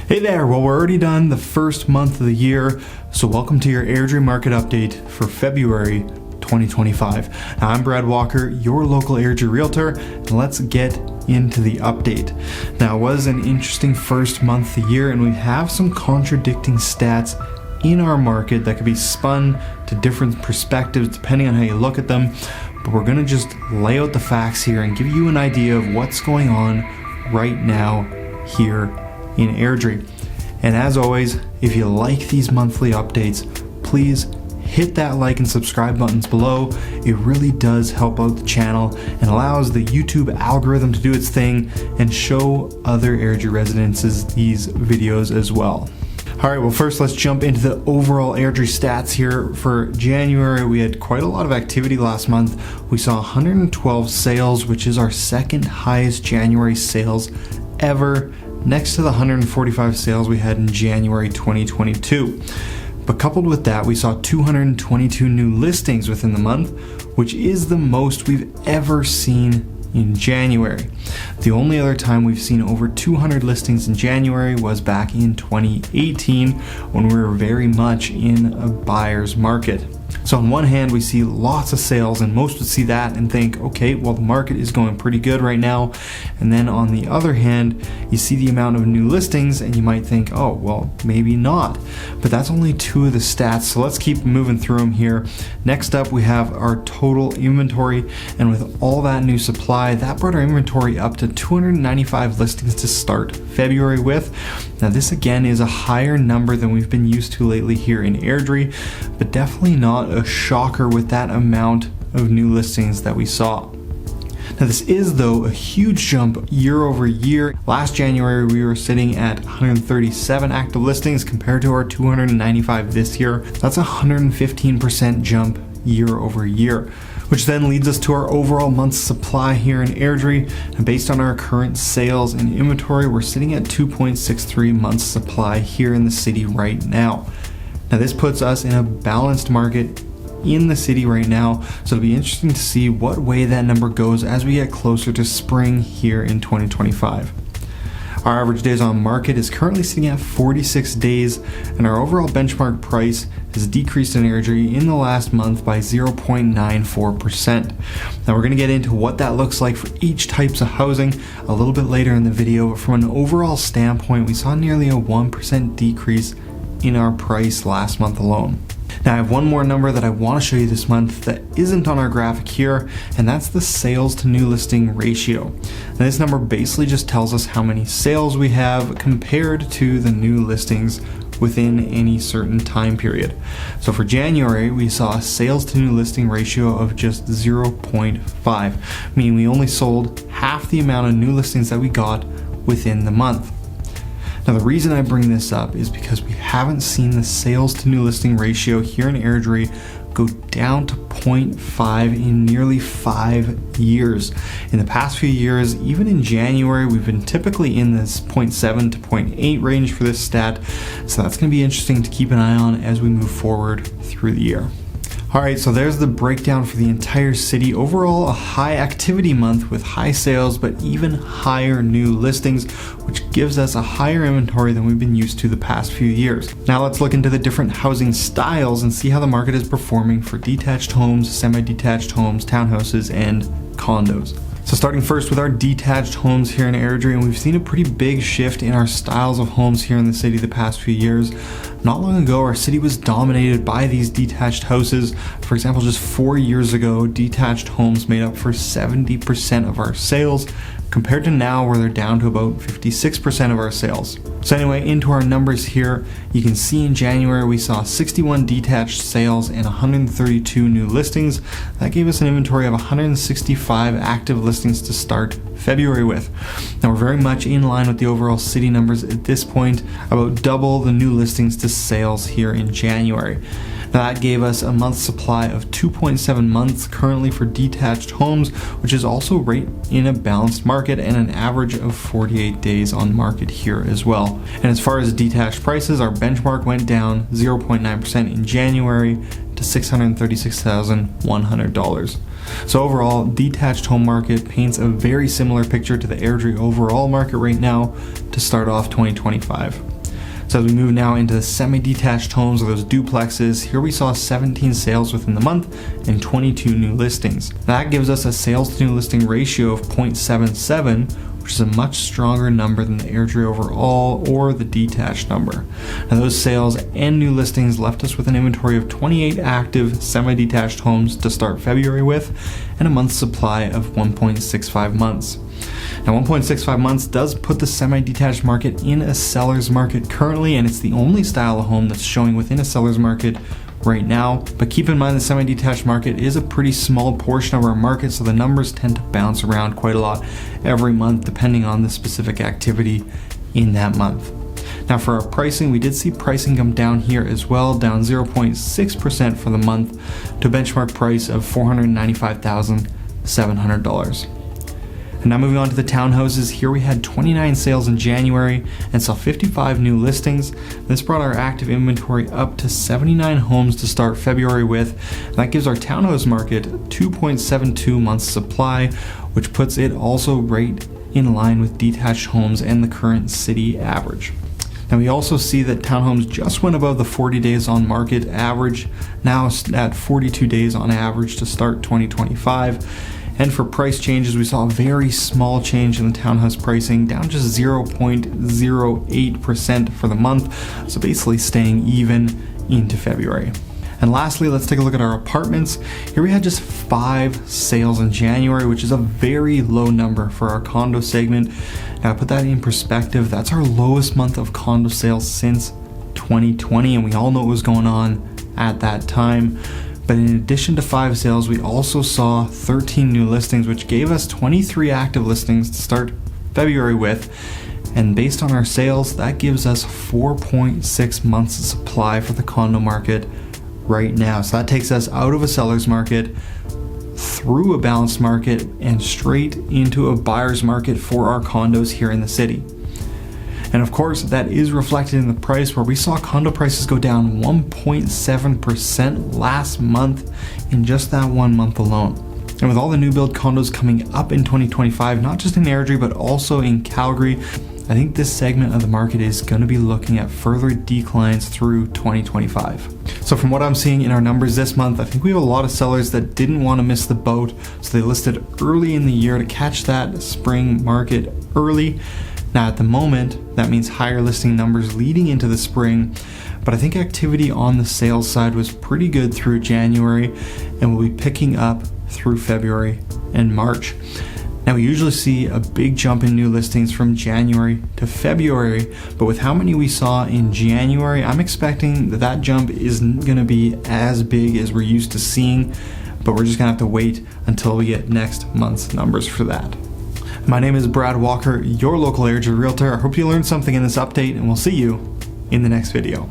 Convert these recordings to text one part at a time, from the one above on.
Hey there, well we're already done the first month of the year, so welcome to your Airdrie Market Update for February 2025. Now, I'm Brad Walker, your local Airdrie Realtor, and let's get into the update. Now, it was an interesting first month of the year, and we have some contradicting stats in our market that could be spun to different perspectives depending on how you look at them, but we're going to just lay out the facts here and give you an idea of what's going on right now here in Airdrie. And as always, if you like these monthly updates, please hit that like and subscribe buttons below. It really does help out the channel and allows the YouTube algorithm to do its thing and show other Airdrie residents these videos as well. Alright, well first let's jump into the overall Airdrie stats here. For January, we had quite a lot of activity last month. We saw 112 sales, which is our second highest January sales ever, next to the 145 sales we had in January 2022. But coupled with that, we saw 222 new listings within the month, which is the most we've ever seen in January. The only other time we've seen over 200 listings in January was back in 2018 when we were very much in a buyer's market. So on one hand, we see lots of sales, and most would see that and think, okay, well the market is going pretty good right now. And then on the other hand, you see the amount of new listings and you might think, oh, well, maybe not. But that's only two of the stats, so let's keep moving through them here. Next up, we have our total inventory, and with all that new supply, that brought our inventory up to 295 listings to start February with. Now this again is a higher number than we've been used to lately here in Airdrie, but definitely not a shocker with that amount of new listings that we saw. Now this is though a huge jump year over year. Last January we were sitting at 137 active listings compared to our 295 this year. That's a 115% jump year over year, which then leads us to our overall month's supply here in Airdrie. And based on our current sales and inventory, we're sitting at 2.63 months supply here in the city right now. Now this puts us in a balanced market in the city right now, so it'll be interesting to see what way that number goes as we get closer to spring here in 2025. Our average days on market is currently sitting at 46 days, and our overall benchmark price has decreased in Airdrie in the last month by 0.94%. Now we're going to get into what that looks like for each types of housing a little bit later in the video, but from an overall standpoint, we saw nearly a 1% decrease in our price last month alone. Now I have one more number that I want to show you this month that isn't on our graphic here, and that's the sales to new listing ratio. And this number basically just tells us how many sales we have compared to the new listings within any certain time period. So for January, we saw a sales to new listing ratio of just 0.5, meaning we only sold half the amount of new listings that we got within the month. Now the reason I bring this up is because we haven't seen the sales to new listing ratio here in Airdrie go down to 0.5 in nearly 5 years. In the past few years, even in January, we've been typically in this 0.7 to 0.8 range for this stat, so that's going to be interesting to keep an eye on as we move forward through the year. Alright, so there's the breakdown for the entire city. Overall, a high activity month with high sales, but even higher new listings, which gives us a higher inventory than we've been used to the past few years. Now let's look into the different housing styles and see how the market is performing for detached homes, semi-detached homes, townhouses, and condos. So starting first with our detached homes here in Airdrie, and we've seen a pretty big shift in our styles of homes here in the city the past few years. Not long ago, our city was dominated by these detached houses. For example, just 4 years ago, detached homes made up for 70% of our sales, compared to now where they're down to about 56% of our sales. So anyway, into our numbers here, you can see in January we saw 61 detached sales and 132 new listings. That gave us an inventory of 165 active listings to start February with. Now we're very much in line with the overall city numbers at this point, about double the new listings to sales here in January. Now that gave us a month supply of 2.7 months currently for detached homes, which is also right in a balanced market and an average of 48 days on market here as well. And as far as detached prices, our benchmark went down 0.9% in January to $636,100. So overall, detached home market paints a very similar picture to the Airdrie overall market right now to start off 2025. So as we move now into the semi-detached homes or those duplexes, here we saw 17 sales within the month and 22 new listings. That gives us a sales to new listing ratio of 0.77, which is a much stronger number than the Airdrie overall or the detached number. Now those sales and new listings left us with an inventory of 28 active semi-detached homes to start February with, and a month's supply of 1.65 months. Now 1.65 months does put the semi-detached market in a seller's market currently, and it's the only style of home that's showing within a seller's market right now. But keep in mind the semi-detached market is a pretty small portion of our market, so the numbers tend to bounce around quite a lot every month depending on the specific activity in that month. Now for our pricing, we did see pricing come down here as well, down 0.6% for the month to a benchmark price of $495,700. And now moving on to the townhouses, here we had 29 sales in January and saw 55 new listings. This brought our active inventory up to 79 homes to start February with. And that gives our townhouse market 2.72 months supply, which puts it also right in line with detached homes and the current city average. Now we also see that townhomes just went above the 40 days on market average, now at 42 days on average to start 2025. And for price changes, we saw a very small change in the townhouse pricing, down just 0.08% for the month, so basically staying even into February. And lastly, let's take a look at our apartments. Here we had just 5 sales in January, which is a very low number for our condo segment. Now to put that in perspective, that's our lowest month of condo sales since 2020, and we all know what was going on at that time. But in addition to 5 sales, we also saw 13 new listings, which gave us 23 active listings to start February with. And based on our sales, that gives us 4.6 months of supply for the condo market right now. So that takes us out of a seller's market, through a balanced market, and straight into a buyer's market for our condos here in the city. And of course, that is reflected in the price, where we saw condo prices go down 1.7% last month in just that 1 month alone. And with all the new build condos coming up in 2025, not just in Airdrie, but also in Calgary, I think this segment of the market is going to be looking at further declines through 2025. So from what I'm seeing in our numbers this month, I think we have a lot of sellers that didn't want to miss the boat, so they listed early in the year to catch that spring market early. Now at the moment, that means higher listing numbers leading into the spring, but I think activity on the sales side was pretty good through January and will be picking up through February and March. Now we usually see a big jump in new listings from January to February, but with how many we saw in January, I'm expecting that jump isn't going to be as big as we're used to seeing, but we're just going to have to wait until we get next month's numbers for that. My name is Brad Walker, your local Airdrie realtor. I hope you learned something in this update, and we'll see you in the next video.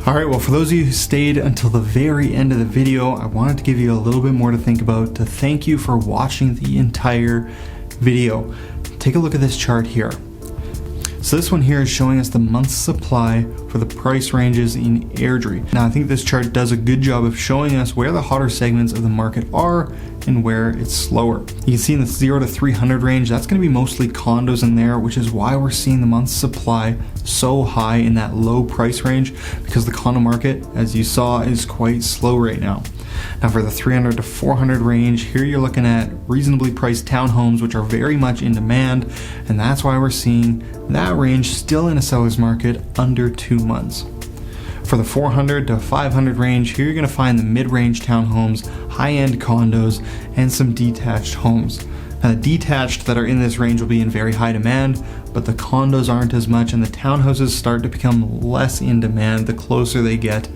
Alright, well, for those of you who stayed until the very end of the video, I wanted to give you a little bit more to think about, to thank you for watching the entire video. Take a look at this chart here. So this one here is showing us the month's supply for the price ranges in Airdrie. Now I think this chart does a good job of showing us where the hotter segments of the market are and where it's slower. You can see in the 0 to 300 range, that's going to be mostly condos in there, which is why we're seeing the month's supply so high in that low price range, because the condo market, as you saw, is quite slow right now. Now for the 300 to 400 range, here you're looking at reasonably priced townhomes, which are very much in demand, and that's why we're seeing that range still in a seller's market under 2 months. For the 400 to 500 range, here you're going to find the mid-range townhomes, high-end condos, and some detached homes. Now the detached that are in this range will be in very high demand, but the condos aren't as much, and the townhouses start to become less in demand the closer they get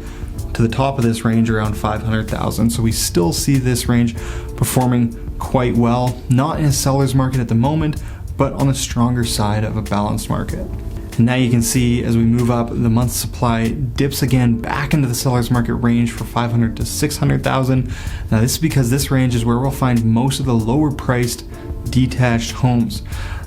to the top of this range, around 500,000. So we still see this range performing quite well, not in a seller's market at the moment, but on the stronger side of a balanced market. And now you can see as we move up, the month's supply dips again back into the seller's market range for 500 to 600,000. Now this is because this range is where we'll find most of the lower priced detached homes,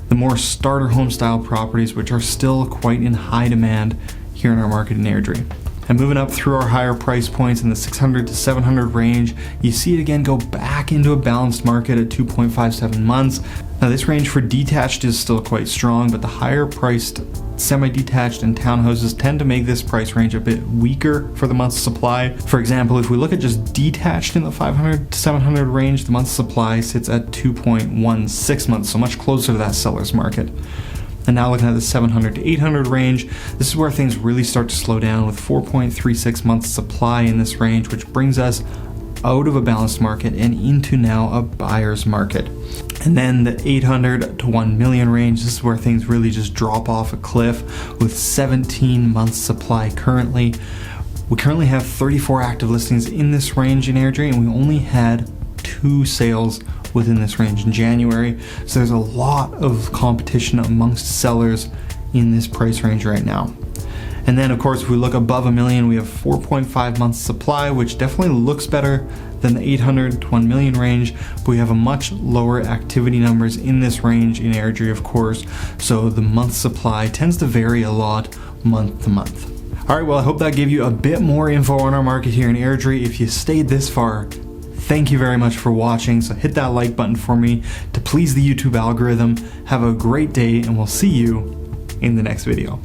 the more starter home style properties, which are still quite in high demand here in our market in Airdrie. And moving up through our higher price points in the 600 to 700 range, you see it again go back into a balanced market at 2.57 months. Now this range for detached is still quite strong, but the higher priced semi-detached and townhouses tend to make this price range a bit weaker for the month's supply. For example, if we look at just detached in the 500 to 700 range, the month's supply sits at 2.16 months, so much closer to that seller's market. And now looking at the 700 to 800 range, this is where things really start to slow down with 4.36 months supply in this range, which brings us out of a balanced market and into now a buyer's market. And then the 800 to 1 million range, this is where things really just drop off a cliff with 17 months supply currently. We currently have 34 active listings in this range in Airdrie, and we only had 2 sales within this range in January. So there's a lot of competition amongst sellers in this price range right now. And then of course, if we look above $1 million, we have 4.5 months supply, which definitely looks better than the 800 to 1 million range, but we have a much lower activity numbers in this range in Airdrie, of course. So the month supply tends to vary a lot month to month. All right, well, I hope that gave you a bit more info on our market here in Airdrie. If you stayed this far, thank you very much for watching. So hit that like button for me to please the YouTube algorithm. Have a great day, and we'll see you in the next video.